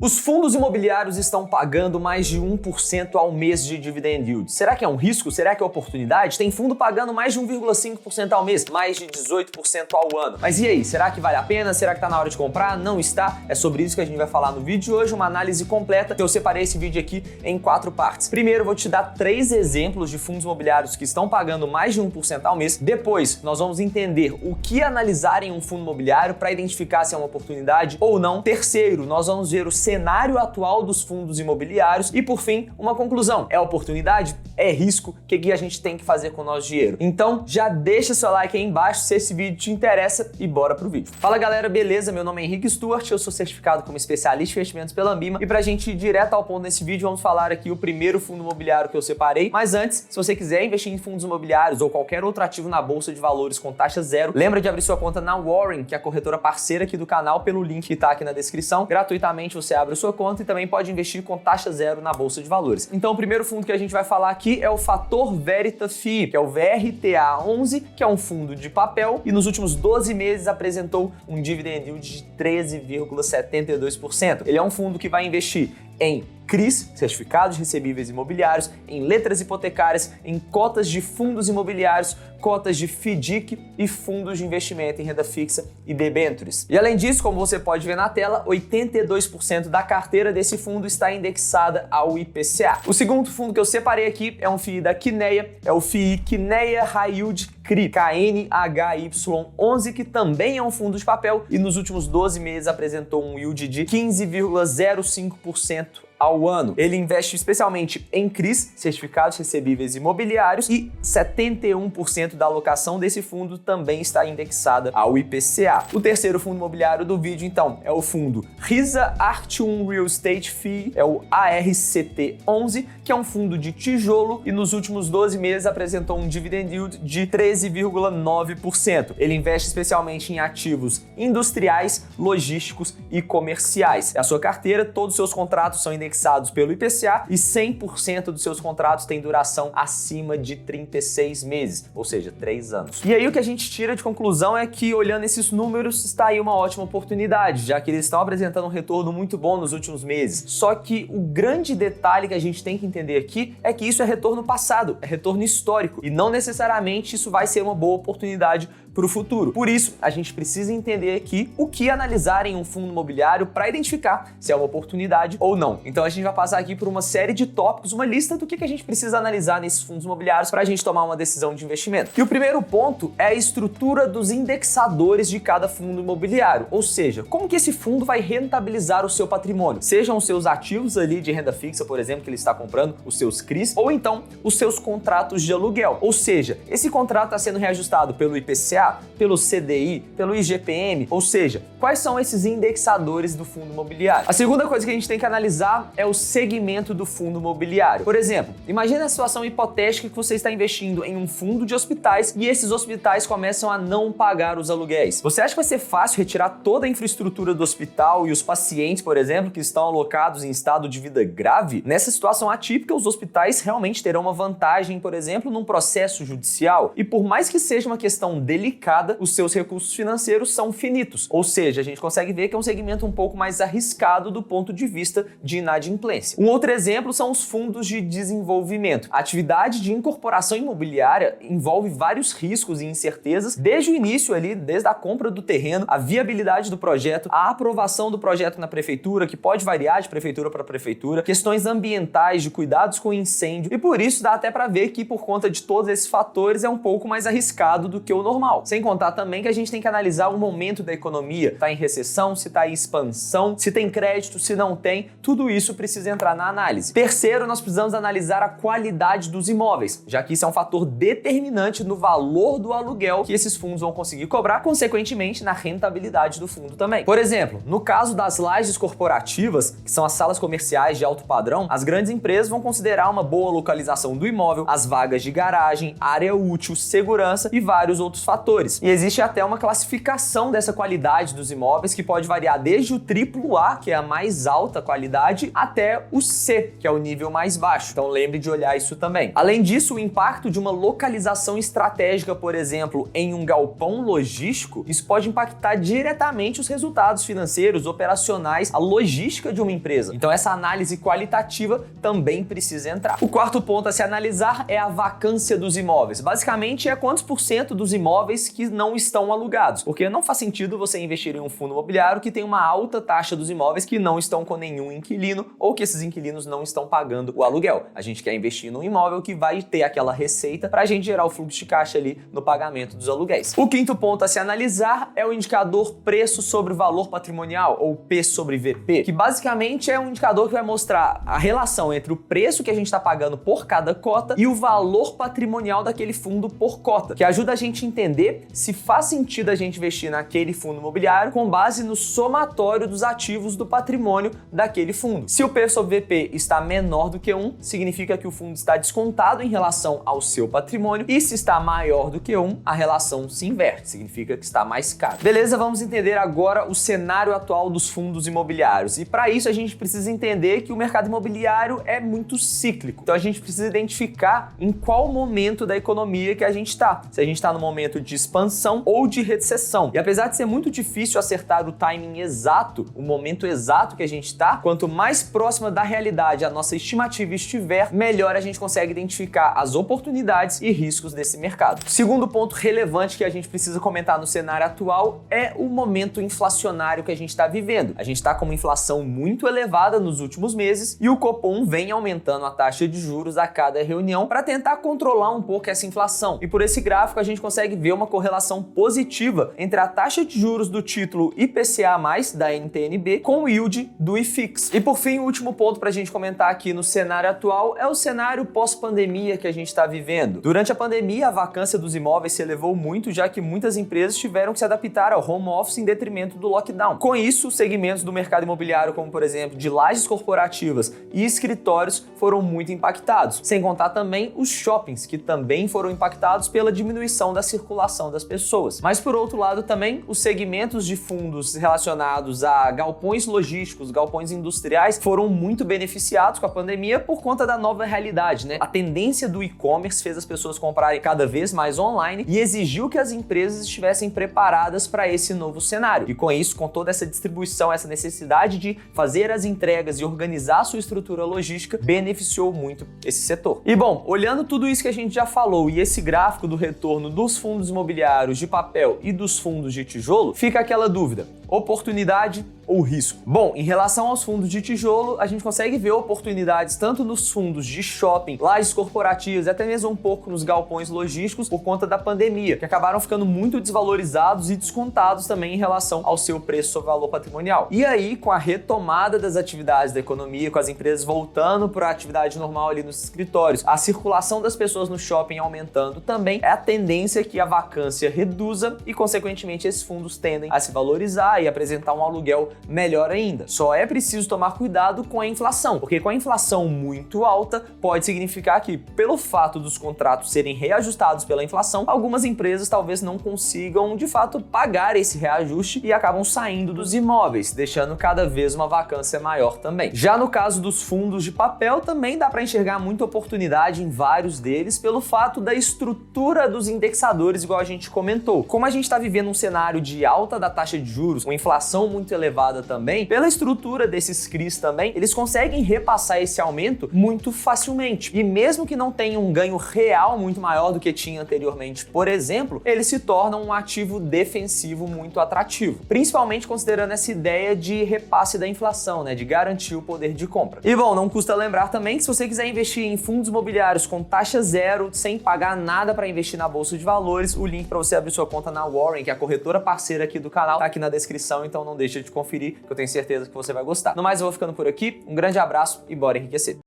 Os fundos imobiliários estão pagando mais de 1% ao mês de dividend yield. Será que é um risco? Será que é oportunidade? Tem fundo pagando mais de 1,5% ao mês, mais de 18% ao ano. Mas e aí, será que vale a pena? Será que tá na hora de comprar? Não está? É sobre isso que a gente vai falar no vídeo de hoje, uma análise completa. Eu separei esse vídeo aqui em 4 partes. Primeiro, eu vou te dar 3 exemplos de fundos imobiliários que estão pagando mais de 1% ao mês. Depois, nós vamos entender o que analisar em um fundo imobiliário para identificar se é uma oportunidade ou não. Terceiro, nós vamos ver o cenário atual dos fundos imobiliários e, por fim, uma conclusão. É oportunidade? É risco? O que a gente tem que fazer com o nosso dinheiro? Então, já deixa seu like aí embaixo se esse vídeo te interessa e bora pro vídeo. Fala galera, beleza? Meu nome é Henrique Stuart, eu sou certificado como especialista em investimentos pela Ambima e pra gente ir direto ao ponto nesse vídeo, vamos falar aqui o primeiro fundo imobiliário que eu separei. Mas antes, se você quiser investir em fundos imobiliários ou qualquer outro ativo na bolsa de valores com taxa zero, lembra de abrir sua conta na Warren, que é a corretora parceira aqui do canal, pelo link que tá aqui na descrição. Gratuitamente você abre a sua conta e também pode investir com taxa zero na bolsa de valores. Então o primeiro fundo que a gente vai falar aqui é o Fator Verita FII, que é o VRTA11, que é um fundo de papel e nos últimos 12 meses apresentou um dividend yield de 13,72%. Ele é um fundo que vai investir em CRIs, certificados recebíveis imobiliários, em letras hipotecárias, em cotas de fundos imobiliários, cotas de FDIC e fundos de investimento em renda fixa e debêntures. E além disso, como você pode ver na tela, 82% da carteira desse fundo está indexada ao IPCA. O segundo fundo que eu separei aqui é um FII da Kinea, é o FII Kinea High Yield CRI, KNHY11, que também é um fundo de papel e nos últimos 12 meses apresentou um yield de 15,05% ao ano. Ele investe especialmente em CRIs, certificados recebíveis imobiliários, e 71% da alocação desse fundo também está indexada ao IPCA. O terceiro fundo imobiliário do vídeo, então, é o fundo Risa Artium Real Estate FII, é o ARCT11, que é um fundo de tijolo e nos últimos 12 meses apresentou um dividend yield de 13,9%. Ele investe especialmente em ativos industriais, logísticos e comerciais. A sua carteira, todos os seus contratos são indexados pelo IPCA e 100% dos seus contratos têm duração acima de 36 meses, ou seja, 3 anos. E aí o que a gente tira de conclusão é que, olhando esses números, está aí uma ótima oportunidade, já que eles estão apresentando um retorno muito bom nos últimos meses. Só que o grande detalhe que a gente tem que entender aqui é que isso é retorno passado, é retorno histórico, e não necessariamente isso vai ser uma boa oportunidade para o futuro. Por isso, a gente precisa entender aqui o que analisar em um fundo imobiliário para identificar se é uma oportunidade ou não. Então a gente vai passar aqui por uma série de tópicos, uma lista do que a gente precisa analisar nesses fundos imobiliários para a gente tomar uma decisão de investimento. E o primeiro ponto é a estrutura dos indexadores de cada fundo imobiliário, ou seja, como que esse fundo vai rentabilizar o seu patrimônio, sejam os seus ativos ali de renda fixa, por exemplo, que ele está comprando, os seus CRIs, ou então os seus contratos de aluguel, ou seja, esse contrato está sendo reajustado pelo IPCA, pelo CDI, pelo IGPM, ou seja, quais são esses indexadores do fundo imobiliário? A segunda coisa que a gente tem que analisar é o segmento do fundo imobiliário. Por exemplo, imagine a situação hipotética que você está investindo em um fundo de hospitais e esses hospitais começam a não pagar os aluguéis. Você acha que vai ser fácil retirar toda a infraestrutura do hospital e os pacientes, por exemplo, que estão alocados em estado de vida grave? Nessa situação atípica, os hospitais realmente terão uma vantagem, por exemplo, num processo judicial. E por mais que seja uma questão delicada, os seus recursos financeiros são finitos, ou seja, a gente consegue ver que é um segmento um pouco mais arriscado do ponto de vista de inadimplência. Um outro exemplo são os fundos de desenvolvimento. A atividade de incorporação imobiliária envolve vários riscos e incertezas, desde o início ali, desde a compra do terreno, a viabilidade do projeto, a aprovação do projeto na prefeitura, que pode variar de prefeitura para prefeitura, questões ambientais, de cuidados com incêndio, e por isso dá até para ver que, por conta de todos esses fatores, é um pouco mais arriscado do que o normal. Sem contar também que a gente tem que analisar o momento da economia. Está em recessão, se está em expansão, se tem crédito, se não tem, tudo isso precisa entrar na análise. Terceiro, nós precisamos analisar a qualidade dos imóveis, já que isso é um fator determinante no valor do aluguel que esses fundos vão conseguir cobrar, consequentemente na rentabilidade do fundo também. Por exemplo, no caso das lajes corporativas, que são as salas comerciais de alto padrão, as grandes empresas vão considerar uma boa localização do imóvel, as vagas de garagem, área útil, segurança e vários outros fatores. E existe até uma classificação dessa qualidade dos imóveis que pode variar desde o AAA, que é a mais alta qualidade, até o C, que é o nível mais baixo. Então lembre de olhar isso também. Além disso, o impacto de uma localização estratégica, por exemplo, em um galpão logístico, isso pode impactar diretamente os resultados financeiros, operacionais, a logística de uma empresa. Então essa análise qualitativa também precisa entrar. O quarto ponto a se analisar é a vacância dos imóveis. Basicamente é quantos por cento dos imóveis que não estão alugados, porque não faz sentido você investir em um fundo imobiliário que tem uma alta taxa dos imóveis que não estão com nenhum inquilino ou que esses inquilinos não estão pagando o aluguel. A gente quer investir num imóvel que vai ter aquela receita para a gente gerar o fluxo de caixa ali no pagamento dos aluguéis. O quinto ponto a se analisar é o indicador preço sobre valor patrimonial, ou P sobre VP, que basicamente é um indicador que vai mostrar a relação entre o preço que a gente está pagando por cada cota e o valor patrimonial daquele fundo por cota, que ajuda a gente a entender se faz sentido a gente investir naquele fundo imobiliário com base no somatório dos ativos do patrimônio daquele fundo. Se o P sobre VP está menor do que 1, significa que o fundo está descontado em relação ao seu patrimônio, e se está maior do que 1, a relação se inverte, significa que está mais caro. Beleza, vamos entender agora o cenário atual dos fundos imobiliários. E para isso a gente precisa entender que o mercado imobiliário é muito cíclico. Então a gente precisa identificar em qual momento da economia que a gente está. Se a gente está no momento de expansão ou de recessão. E apesar de ser muito difícil acertar o timing exato, o momento exato que a gente está, quanto mais próxima da realidade a nossa estimativa estiver, melhor a gente consegue identificar as oportunidades e riscos desse mercado. Segundo ponto relevante que a gente precisa comentar no cenário atual é o momento inflacionário que a gente está vivendo. A gente está com uma inflação muito elevada nos últimos meses e o Copom vem aumentando a taxa de juros a cada reunião para tentar controlar um pouco essa inflação. E por esse gráfico a gente consegue ver uma correlação positiva entre a taxa de juros do título IPCA+, da NTN-B, com o yield do IFIX. E por fim, o último ponto para a gente comentar aqui no cenário atual é o cenário pós-pandemia que a gente está vivendo. Durante a pandemia, a vacância dos imóveis se elevou muito, já que muitas empresas tiveram que se adaptar ao home office em detrimento do lockdown. Com isso, segmentos do mercado imobiliário, como por exemplo de lajes corporativas e escritórios, foram muito impactados. Sem contar também os shoppings, que também foram impactados pela diminuição da circulação das pessoas. Mas por outro lado também, os segmentos de fundos relacionados a galpões logísticos, galpões industriais, foram muito beneficiados com a pandemia por conta da nova realidade, né? A tendência do e-commerce fez as pessoas comprarem cada vez mais online e exigiu que as empresas estivessem preparadas para esse novo cenário. E com isso, com toda essa distribuição, essa necessidade de fazer as entregas e organizar a sua estrutura logística, beneficiou muito esse setor. E bom, olhando tudo isso que a gente já falou e esse gráfico do retorno dos fundos imobiliários de papel e dos fundos de tijolo, fica aquela dúvida: oportunidade ou risco? Bom, em relação aos fundos de tijolo, a gente consegue ver oportunidades tanto nos fundos de shopping, lajes corporativas e até mesmo um pouco nos galpões logísticos por conta da pandemia, que acabaram ficando muito desvalorizados e descontados também em relação ao seu preço sobre valor patrimonial. E aí, com a retomada das atividades da economia, com as empresas voltando para a atividade normal ali nos escritórios, a circulação das pessoas no shopping aumentando também, é a tendência que a vacância reduza e, consequentemente, esses fundos tendem a se valorizar e apresentar um aluguel melhor ainda. Só é preciso tomar cuidado com a inflação, porque com a inflação muito alta, pode significar que, pelo fato dos contratos serem reajustados pela inflação, algumas empresas talvez não consigam, de fato, pagar esse reajuste e acabam saindo dos imóveis, deixando cada vez uma vacância maior também. Já no caso dos fundos de papel, também dá para enxergar muita oportunidade em vários deles pelo fato da estrutura dos indexadores, igual a gente comentou. Como a gente está vivendo um cenário de alta da taxa de juros, uma inflação muito elevada também, pela estrutura desses CRIs também, eles conseguem repassar esse aumento muito facilmente. E mesmo que não tenha um ganho real muito maior do que tinha anteriormente, por exemplo, eles se tornam um ativo defensivo muito atrativo, principalmente considerando essa ideia de repasse da inflação, né, de garantir o poder de compra. E bom, não custa lembrar também que se você quiser investir em fundos imobiliários com taxa zero, sem pagar nada para investir na bolsa de valores, o link para você abrir sua conta na Warren, que é a corretora parceira aqui do canal, tá aqui na descrição, então não deixa de conferir, que eu tenho certeza que você vai gostar. No mais, eu vou ficando por aqui, um grande abraço e bora enriquecer!